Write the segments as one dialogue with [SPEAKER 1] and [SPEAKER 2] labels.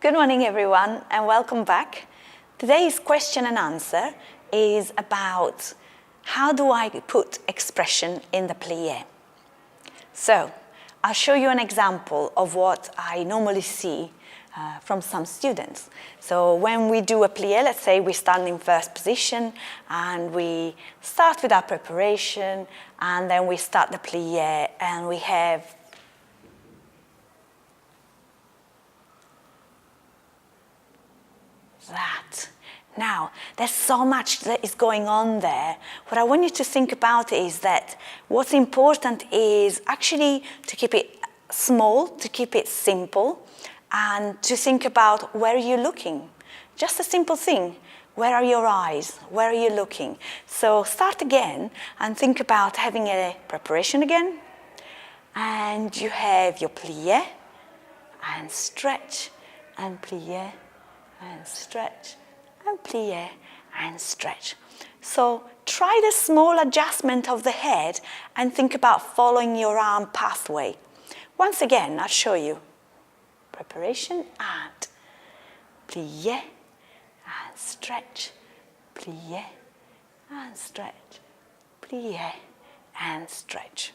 [SPEAKER 1] Good morning everyone and welcome back. Today's question and answer is about how do I put expression in the plié. So I'll show you an example of what I normally see from some students. So when we do a plié, let's say we stand in first position and we start with our preparation and then we start the plié and we have that. Now, there's so much that is going on there. What I want you to think about is that what's important is actually to keep it small, to keep it simple, and to think about where are you looking. Just a simple thing. Where are your eyes? Where are you looking? So start again and think about having a preparation again. And you have your plié and stretch and plié and stretch and plié and stretch. So try the small adjustment of the head and think about following your arm pathway. Once again, I'll show you. Preparation and plié and stretch, plié and stretch, plié and stretch.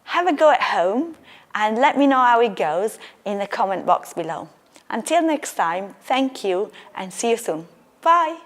[SPEAKER 1] Have a go at home and let me know how it goes in the comment box below. Until next time, thank you and see you soon. Bye.